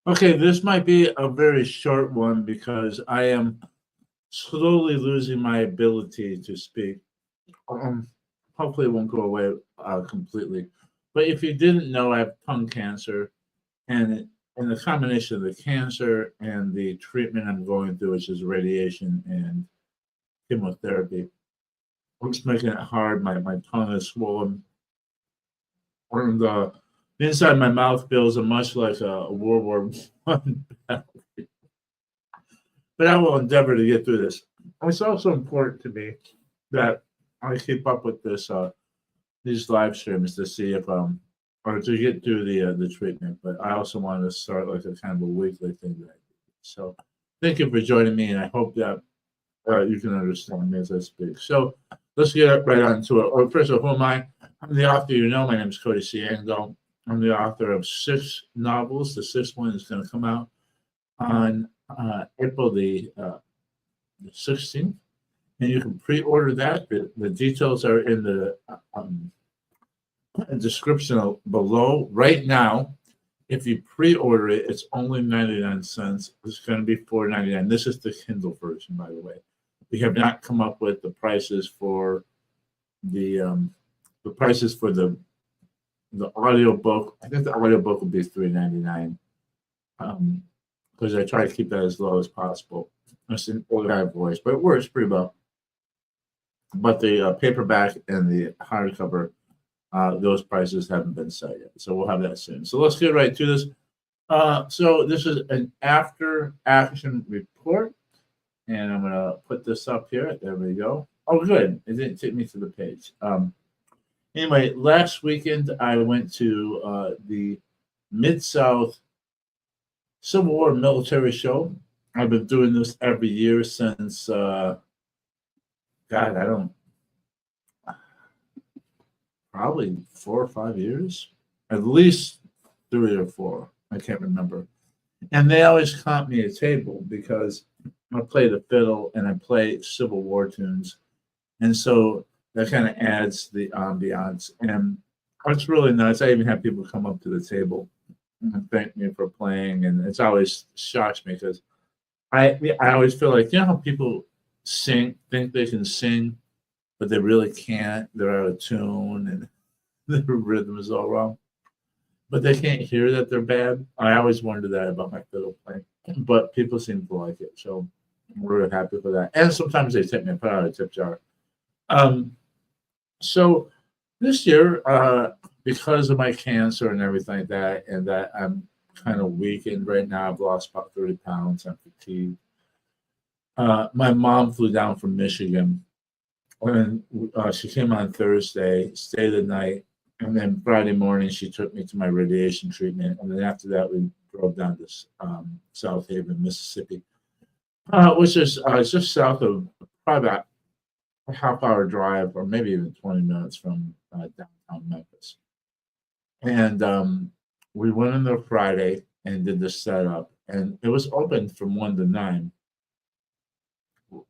Okay, this might be a very short one because I am slowly losing my ability to speak. Um, Hopefully, it won't go away completely. But if you didn't know, I have tongue cancer, and the combination of the cancer and the treatment I'm going through, which is radiation and chemotherapy, it's making it hard. My tongue is swollen, and the inside of my mouth feels much like a World War One battle. But I will endeavor to get through this. It's also important to me that I keep up with this these live streams to see if or to get through the treatment. But I also want to start like a kind of a weekly thing that I do. So thank you for joining me, and I hope that you can understand me as I speak. So let's get right on to it. Or first of all, who am I? I'm the author. You know, my name is Cody Ciango. I'm the author of 6 novels. The sixth one is going to come out on April the 16th, and you can pre-order that. The details are in the description below. Right now, if you pre-order it, it's only 99 cents. It's going to be $4.99. This is the Kindle version, by the way. We have not come up with the prices for the prices for the audio book. I think the audio book will be $3.99 because I try to keep that as low as possible. It's an old guy voice, but it works pretty well. But the paperback and the hardcover, those prices haven't been set yet. So we'll have that soon. So let's get right to this. So this is an after action report. And I'm going to put this up here. There we go. Oh, good. It didn't take me to the page. Anyway, last weekend I went to the Mid-South Civil War military show. I've been doing this every year since, God, I don't, probably 4 or 5 years, at least 3 or 4. I can't remember. And they always comp me a table because I play the fiddle and I play Civil War tunes. And so that kind of adds the ambiance. And it's really nice. I even have people come up to the table and thank me for playing. And it's always shocks me because I always feel like, you know how people think they can sing, but they really can't. They're out of tune and their rhythm is all wrong. But they can't hear that they're bad. I always wondered that about my fiddle playing. But people seem to like it. So I'm really happy for that. And sometimes they tip me, put out a tip jar. So this year, because of my cancer and everything like that, and that I'm kind of weakened right now, I've lost about 30 pounds. I'm fatigued. My mom flew down from Michigan, and she came on Thursday, stayed the night, and then Friday morning she took me to my radiation treatment, and then after that we drove down to South Haven, Mississippi, which is just south of probably about a half-hour drive, or maybe even 20 minutes from downtown Memphis. And we went in there Friday and did the setup, and it was open from 1 to 9.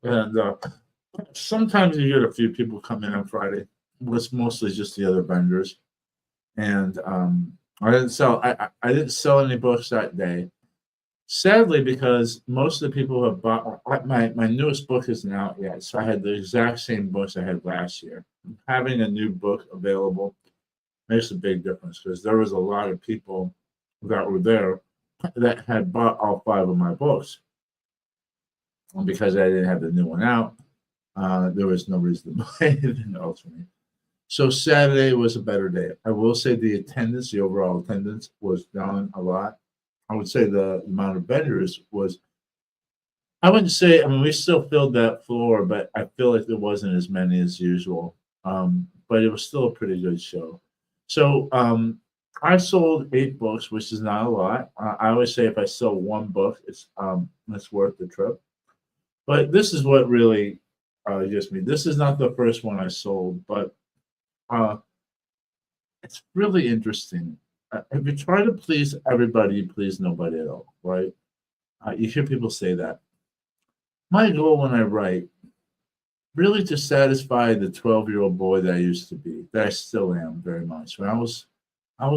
And sometimes you get a few people come in on Friday. It was mostly just the other vendors, and I didn't sell any books that day. Sadly, because most of the people who have bought my newest book isn't out yet, so I had the exact same books I had last year. Having a new book available makes a big difference because there was a lot of people that were there that had bought all 5 of my books. And because I didn't have the new one out, there was no reason to buy anything else for me. So Saturday was a better day. I will say the overall attendance was down a lot. I would say the amount of vendors was, I wouldn't say, I mean, we still filled that floor, but I feel like there wasn't as many as usual. But it was still a pretty good show. So I sold 8 books, which is not a lot. I always say if I sell 1 book, it's worth the trip. But this is what really gets me. This is not the first one I sold, but it's really interesting. If you try to please everybody, you please nobody at all, right? You hear people say that. My goal when I write, really to satisfy the 12-year-old boy that I used to be, that I still am very much. When I was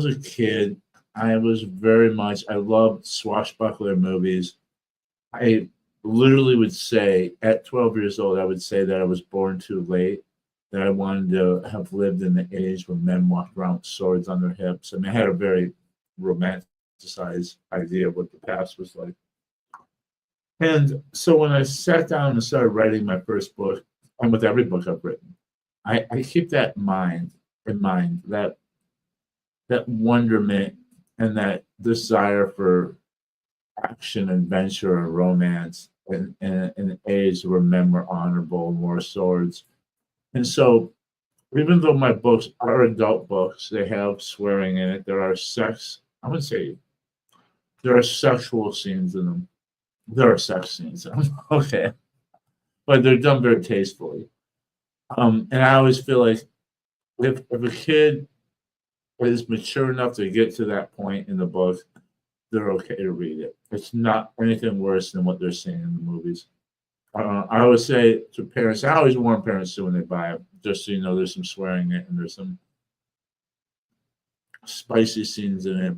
a kid, I was very much, I loved swashbuckler movies. I literally would say at 12 years old, I would say that I was born too late, that I wanted to have lived in the age when men walked around with swords on their hips. I mean, I had a very romanticized idea of what the past was like. And so when I sat down and started writing my first book, and with every book I've written, I keep that in mind, that wonderment and that desire for action, adventure, and romance in an age where men were honorable and wore swords. And so, even though my books are adult books, they have swearing in it. There are sex. I would say there are sexual scenes in them. There are sex scenes in them. Okay, but they're done very tastefully. And I always feel like if a kid is mature enough to get to that point in the book, they're okay to read it. It's not anything worse than what they're seeing in the movies. I always say to parents, I always warn parents too when they buy it, just so you know, there's some swearing in it and there's some spicy scenes in it.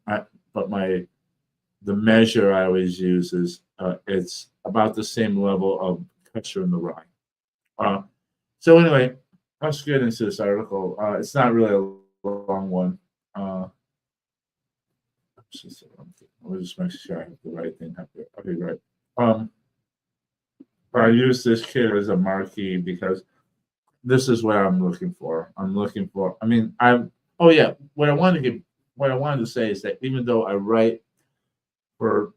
I, but the measure I always use is it's about the same level of Catcher in the Rye. So anyway, let's get into this article. It's not really a long one. I'll just make sure I have the right thing up here. Okay, right. I use this kid as a marquee because this is what I'm looking for. I mean, oh yeah, what I wanted to say is that even though I write for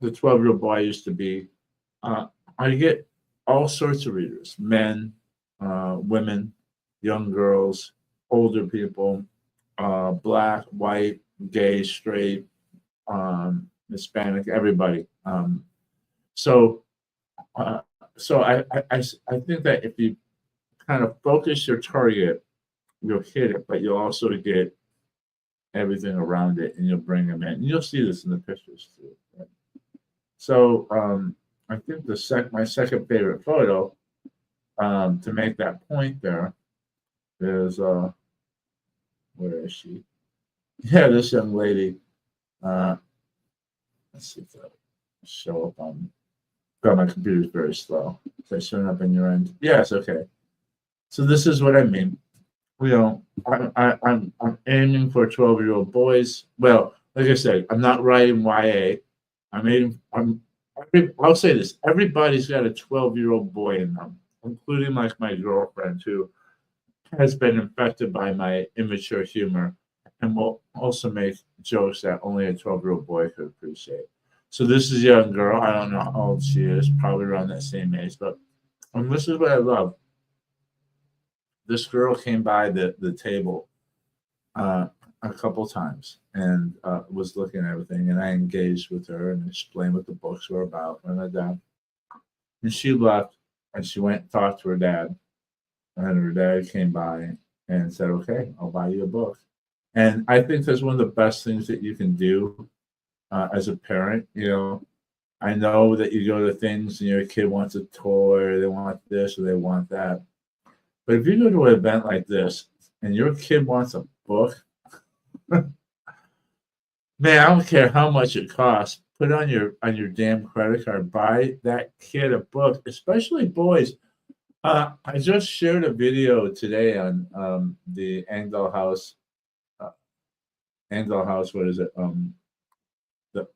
the 12-year-old boy I used to be, I get all sorts of readers, men, women, young girls, older people, black, white, gay, straight, Hispanic, everybody. So, uh, I think that if you kind of focus your target, you'll hit it, but you'll also get everything around it, and you'll bring them in. And you'll see this in the pictures too. Right? So, I think my second favorite photo, to make that point there, is where is she? Yeah, this young lady. Let's see if that'll show up on. God, my computer's very slow. Is that showing up on your end? Yes, okay. So this is what I mean. You know, I'm aiming for 12-year-old boys. Well, like I said, I'm not writing YA. I'll say this: everybody's got a 12-year-old boy in them, including like my girlfriend who has been infected by my immature humor and will also make jokes that only a 12-year-old boy could appreciate. So this is a young girl. I don't know how old she is, probably around that same age. But this is what I love. This girl came by the table a couple times and was looking at everything, and I engaged with her and explained what the books were about and like that. And she left, and she went and talked to her dad, and her dad came by and said, "Okay, I'll buy you a book." And I think that's one of the best things that you can do as a parent. You know, I know that you go to things and your kid wants a toy, or they want this, or they want that. But if you go to an event like this and your kid wants a book, man, I don't care how much it costs. Put it on your damn credit card. Buy that kid a book, especially boys. I just shared a video today on the Engdahl House. Engdahl House, what is it?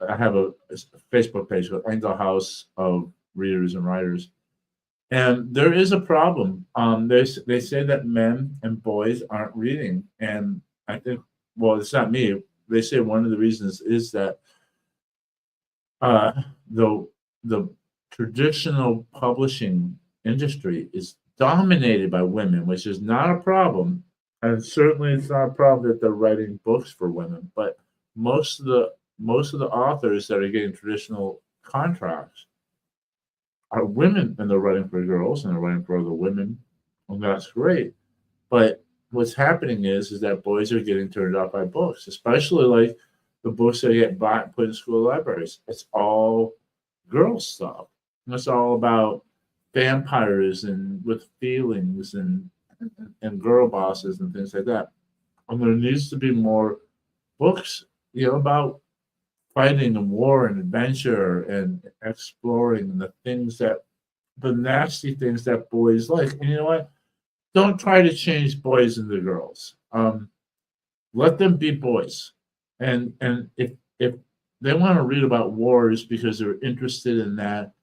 I have a Facebook page called Engdahl House of Readers and Writers. And there is a problem. They say that men and boys aren't reading. And I think, well, it's not me. They say one of the reasons is that the traditional publishing industry is dominated by women, which is not a problem. And certainly it's not a problem that they're writing books for women. But most of the authors that are getting traditional contracts are women, and they're writing for girls and they're writing for other women, and that's great. But what's happening is that boys are getting turned off by books, especially like the books that get bought and put in school libraries. It's all girl stuff. And it's all about vampires and with feelings and girl bosses and things like that. And there needs to be more books about fighting and war and adventure and exploring the things that the nasty things that boys like. And you know what? Don't try to change boys into girls. Let them be boys. And if they want to read about wars because they're interested in that,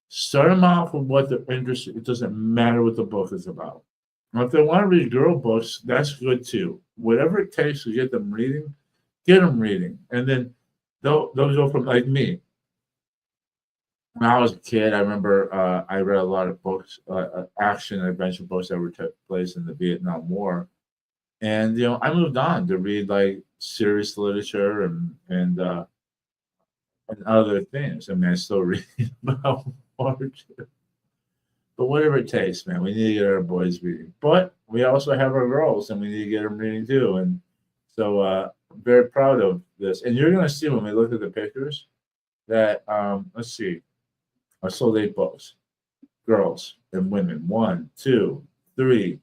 start them off with what they're interested. It doesn't matter what the book is about. Now, if they want to read girl books, that's good too. Whatever it takes to get them reading, get them reading, and then they'll go from like me. When I was a kid, I remember I read a lot of books, action and adventure books that were took place in the Vietnam War, and I moved on to read like serious literature and other things. I mean, I still read about war too. But whatever it takes, man, we need to get our boys reading. But we also have our girls, and we need to get them reading too. And so, I'm very proud of this. And you're going to see when we look at the pictures that, let's see, I sold 8 books, girls and women. 1, 2, 3,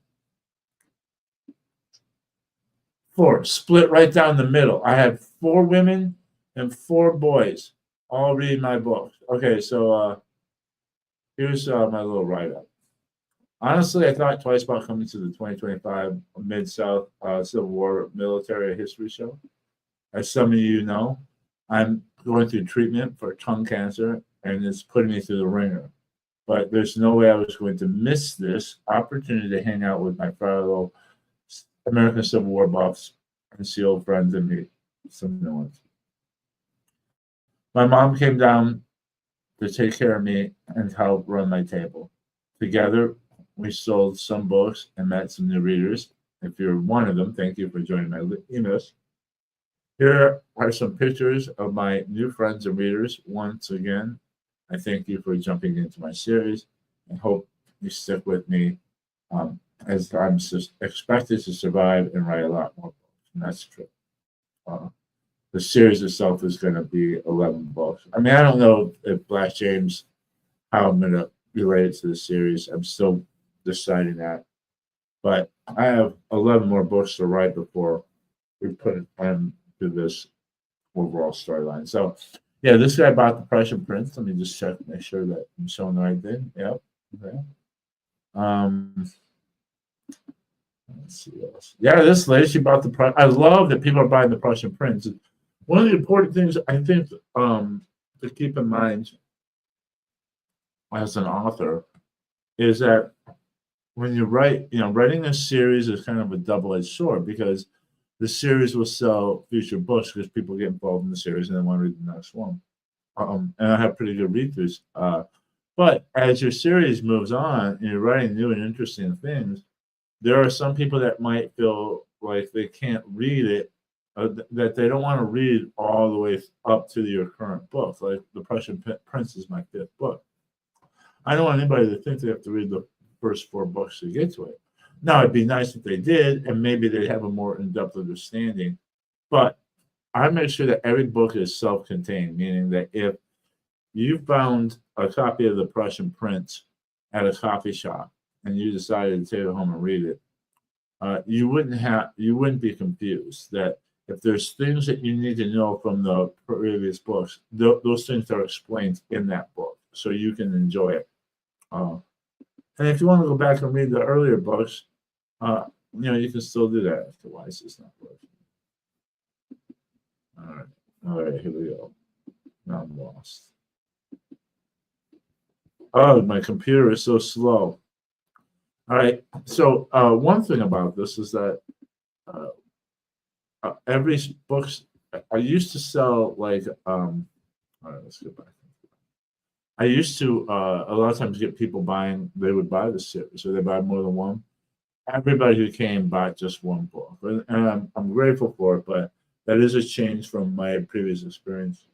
4, split right down the middle. I have 4 women and 4 boys all reading my books. Okay, so here's my little write-up. Honestly, I thought twice about coming to the 2025 Mid-South Civil War Military History Show. As some of you know, I'm going through treatment for tongue cancer, and it's putting me through the ringer. But there's no way I was going to miss this opportunity to hang out with my fellow American Civil War buffs and see old friends and meet some new ones. My mom came down to take care of me and help run my table. Together, we sold some books and met some new readers. If you're one of them, thank you for joining my emails. Here are some pictures of my new friends and readers. Once again, I thank you for jumping into my series and hope you stick with me as I'm expected to survive and write a lot more books. And that's true. The series itself is going to be 11 books. I mean, I don't know if Black James, how I'm going to relate it to the series. I'm still deciding that. But I have 11 more books to write before we put an end to this overall storyline. So, yeah, this guy bought the Prussian Prince. Let me just check, make sure that I'm showing the right thing. Yep. Okay. Let's see what else. Yeah, this lady, she bought the. I love that people are buying the Prussian Prince. One of the important things I think to keep in mind as an author is that when you write, writing a series is kind of a double-edged sword because the series will sell future books because people get involved in the series and they want to read the next one. And I have pretty good read-throughs. But as your series moves on and you're writing new and interesting things, there are some people that might feel like they can't read it, that they don't want to read all the way up to your current book. Like The Prussian Prince is my 5th book. I don't want anybody to think they have to read the first 4 books to get to it. Now, it'd be nice if they did, and maybe they'd have a more in-depth understanding. But I make sure that every book is self-contained, meaning that if you found a copy of The Prussian Prince at a coffee shop and you decided to take it home and read it, you wouldn't be confused that if there's things that you need to know from the previous books, those things are explained in that book, so you can enjoy it. And if you want to go back and read the earlier books, you can still do that. Why is this not working? All right, here we go. Now I'm lost. Oh, my computer is so slow. All right. So one thing about this is that every books I used to sell like all right, let's go back. I used to a lot of times get people buying. They would buy the series, so they buy more than one. Everybody who came bought just one book, and I'm grateful for it. But that is a change from my previous experience.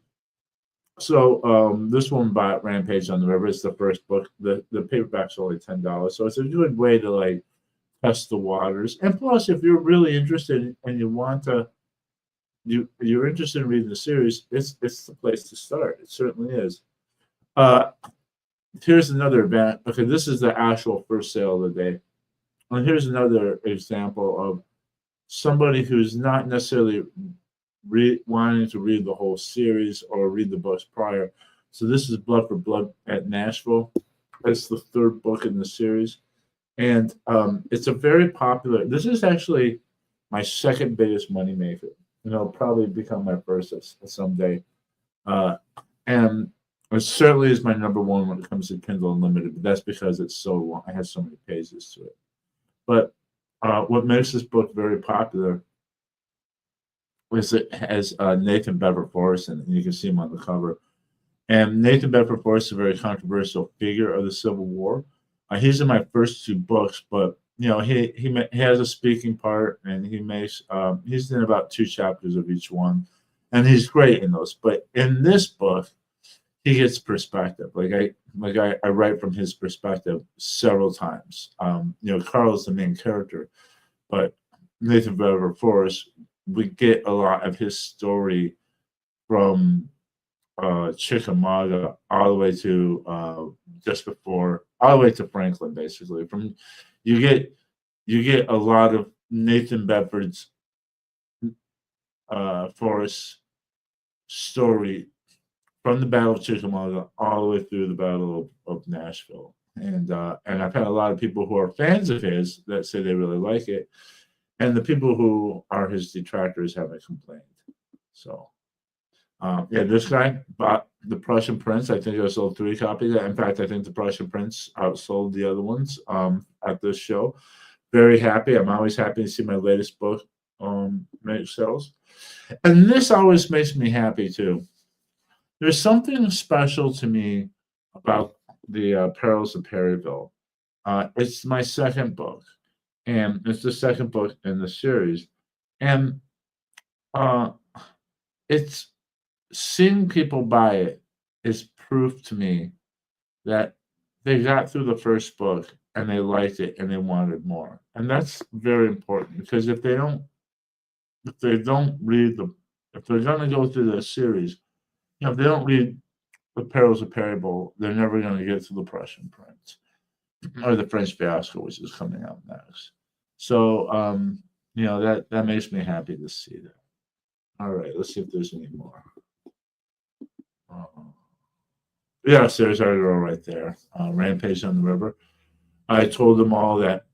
So this one bought Rampage on the River. It's the first book. The paperback's only $10, so it's a good way to like test the waters. And plus, if you're really interested and you want to, you're interested in reading the series, it's the place to start. It certainly is. Here's another event. Okay, this is the actual first sale of the day. And here's another example of somebody who's not necessarily wanting to read the whole series or read the books prior. So this is Blood for Blood at Nashville. It's the third book in the series, and it's a very popular. This is actually my second biggest moneymaker. It'll probably become my first someday. Uh, and it certainly is my number one when it comes to Kindle Unlimited, but that's because it's so long. I have so many pages to it. But what makes this book very popular is it has Nathan Bedford Forrest in it, and you can see him on the cover. And Nathan Bedford Forrest is a very controversial figure of the Civil War. He's in my first two books, but he has a speaking part, and he's in about 2 chapters of each one, and he's great in those. But in this book, he gets perspective. I write from his perspective several times. Carl is the main character, but Nathan Bedford Forrest, we get a lot of his story from Chickamauga all the way to all the way to Franklin, basically. You get a lot of Nathan Bedford's Forrest story from the Battle of Chickamauga all the way through the Battle of Nashville. And I've had a lot of people who are fans of his that say they really like it, and the people who are his detractors haven't complained. So, this guy bought The Prussian Prince. I think I sold 3 copies. In fact, I think The Prussian Prince outsold the other ones at this show. Very happy. I'm always happy to see my latest book make sales. And this always makes me happy, too. There's something special to me about the Perils of Perryville. It's my second book, and it's the second book in the series. And it's seeing people buy it is proof to me that they got through the first book and they liked it and they wanted more. And that's very important, because if they're going to go through the series, if they don't read The Perils of Perryville, they're never going to get to The Prussian Prince or The French Fiasco, which is coming out next. So, that makes me happy to see that. All right, let's see if there's any more. Yes, there's our girl right there. Rampage on the River. I told them all that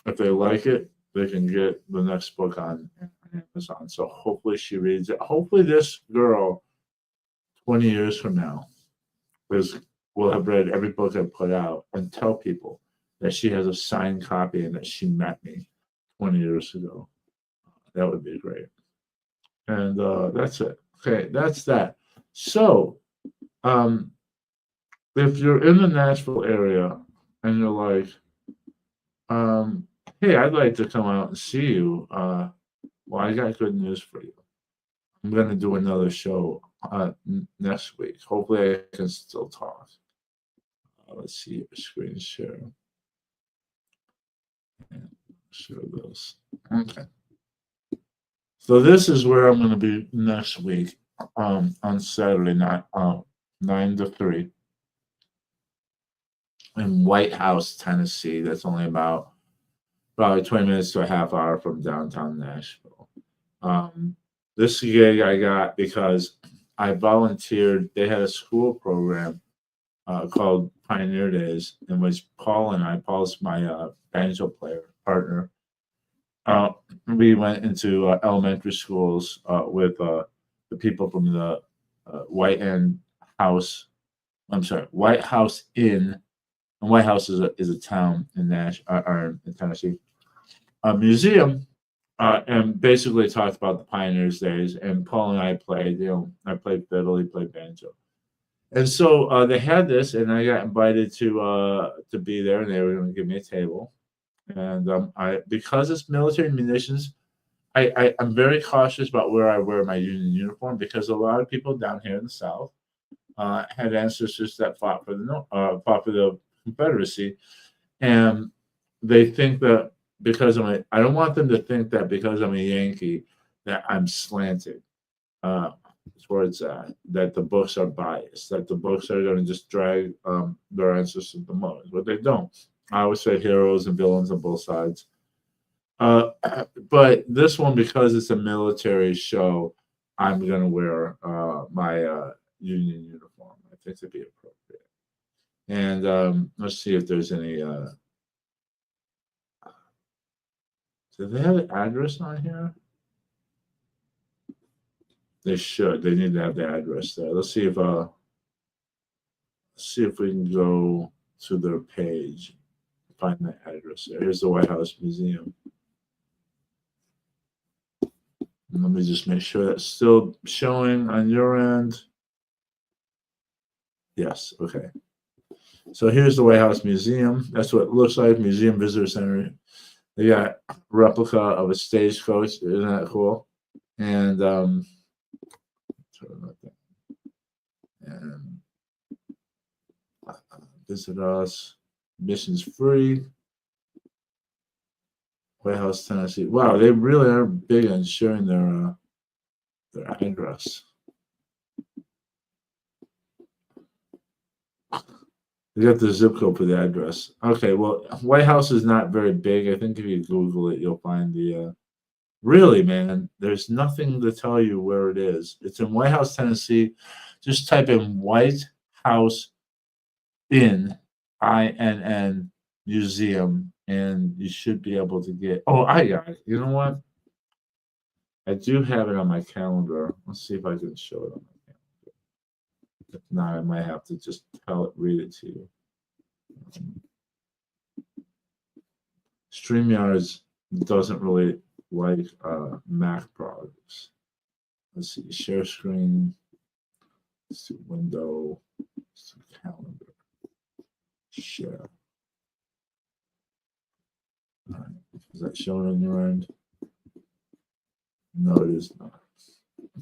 if they like it, they can get the next book on Amazon. So hopefully she reads it. Hopefully this girl, 20 years from now, will have read every book I've put out and tell people that she has a signed copy and that she met me 20 years ago. That would be great. And that's it. Okay, that's that. So, if you're in the Nashville area and you're like, hey, I'd like to come out and see you, well, I got good news for you. I'm going to do another show next week. Hopefully, I can still talk. Let's see your screen share. And share this. Okay. So this is where I'm going to be next week on Saturday night, 9 to 3 in White House, Tennessee. That's only about probably 20 minutes to a half hour from downtown Nashville. This gig I got because I volunteered. They had a school program called Pioneer Days, in which Paul's my banjo player partner. We went into elementary schools with the people from the White House Inn. And White House is a town in in Tennessee. A museum, and basically talked about the Pioneers' days. And Paul and I played. I played fiddle, he played banjo. And so they had this, and I got invited to be there, and they were going to give me a table. And because it's military munitions, I'm very cautious about where I wear my Union uniform, because a lot of people down here in the South had ancestors that fought for the Confederacy, and they think that because I don't want them to think that because I'm a Yankee that I'm slanted towards that the books are biased, that the books are going to just drag their ancestors the most, but they don't. I always say heroes and villains on both sides. But this one, because it's a military show, I'm gonna wear my union uniform. I think it'd be appropriate. And let's see if there's any. Do they have an address on here? They should. They need to have the address there. Let's see if we can go to their page, find the address there. Here's the White House Museum. And let me just make sure that's still showing on your end. Yes, okay. So here's the White House Museum. That's what it looks like, Museum Visitor Center. They got a replica of a stagecoach. Isn't that cool? And visit us. Admission's free. White House, Tennessee. Wow, they really are big on sharing their address. You got the zip code for the address. Okay, well, White House is not very big. I think if you Google it, you'll find the. Really, man, there's nothing to tell you where it is. It's in White House, Tennessee. Just type in White House INN Museum, and you should be able to get. Oh, I got it. You know what? I do have it on my calendar. Let's see if I can show it on my calendar. If not, I might have to just read it to you. StreamYards doesn't really like Mac products. Let's see, share screen. Let's do window. Let's do calendar. Share. All right. Is that showing on your end? No, it is not.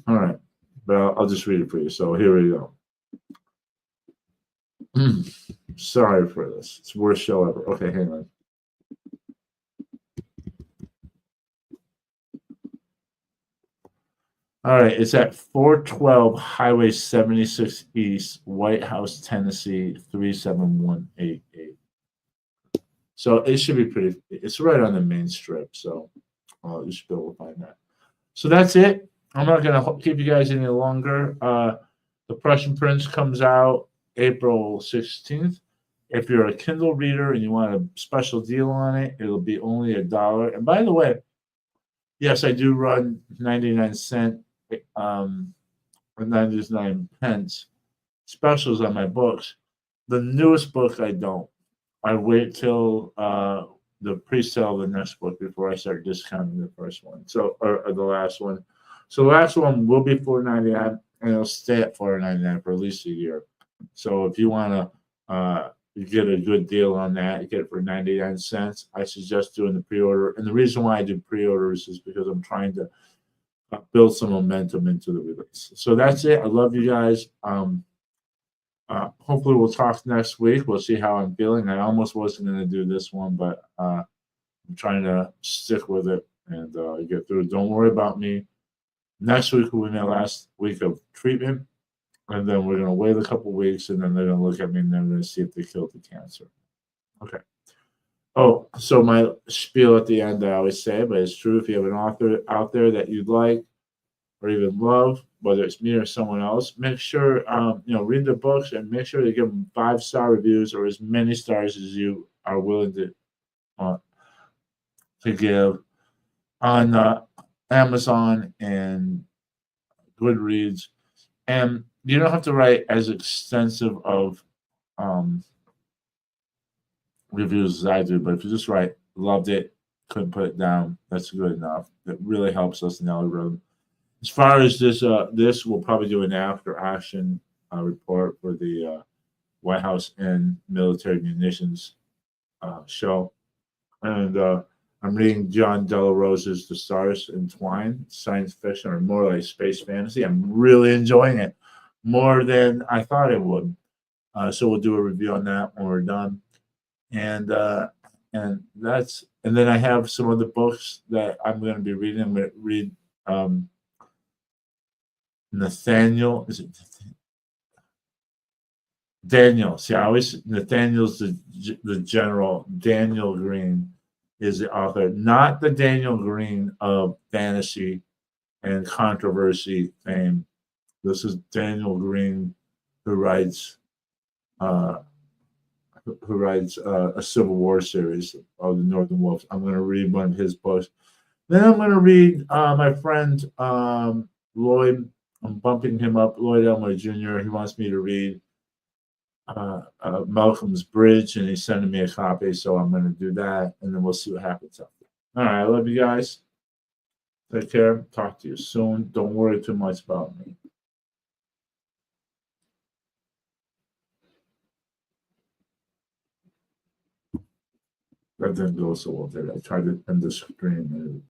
All right, but I'll just read it for you. So here we go. Sorry for this. It's the worst show ever. Okay, hang on. All right, it's at 412 Highway 76 East, White House, Tennessee 37188. So it should be pretty. It's right on the main strip, so you should be able to find that. So that's it. I'm not going to keep you guys any longer. The Prussian Prince comes out April 16th. If you're a Kindle reader and you want a special deal on it, it'll be only $1. And by the way, yes, I do run 99cent or 99 pence specials on my books. The newest book I don't. I wait till the pre-sale of the next book before I start discounting the first one. So or the last one. So the last one will be $4.99 and it'll stay at $4.99 for at least a year. So if you want to get a good deal on that, you get it for 99 cents. I suggest doing the pre-order. And the reason why I do pre-orders is because I'm trying to build some momentum into the release. So that's it. I love you guys. Hopefully we'll talk next week. We'll see how I'm feeling. I almost wasn't going to do this one, but I'm trying to stick with it and get through it. Don't worry about me. Next week will be my last week of treatment, and then we're going to wait a couple weeks, and then they're going to look at me, and they're going to see if they killed the cancer. Okay. Oh, so my spiel at the end, I always say, but it's true. If you have an author out there that you'd like or even love, whether it's me or someone else, make sure read the books and make sure to give them 5-star reviews or as many stars as you are willing to give on Amazon and Goodreads. And you don't have to write as extensive of reviews as I do, but if you just write loved it, couldn't put it down, that's good enough. It really helps us in the algorithm. As far as this, we'll probably do an after action report for the White House and military munitions show. And I'm reading John Della Rosa's The Stars Entwine, science fiction, or more like space fantasy. I'm really enjoying it more than I thought it would. So we'll do a review on that when we're done. And then I have some other books that I'm going to be reading. I'm going to read Nathaniel. Is it Daniel? See, Nathaniel's the general. Daniel Green is the author, not the Daniel Green of fantasy and controversy fame. This is Daniel Green, who writes a Civil War series of the Northern Wolves. I'm going to read one of his books. Then I'm going to read my friend Lloyd. I'm bumping him up, Lloyd Elmore Jr. He wants me to read Malcolm's Bridge, and he's sending me a copy, so I'm going to do that, and then we'll see what happens after. All right, I love you guys. Take care. Talk to you soon. Don't worry too much about me. That didn't go so well, did I? I tried to end the screen.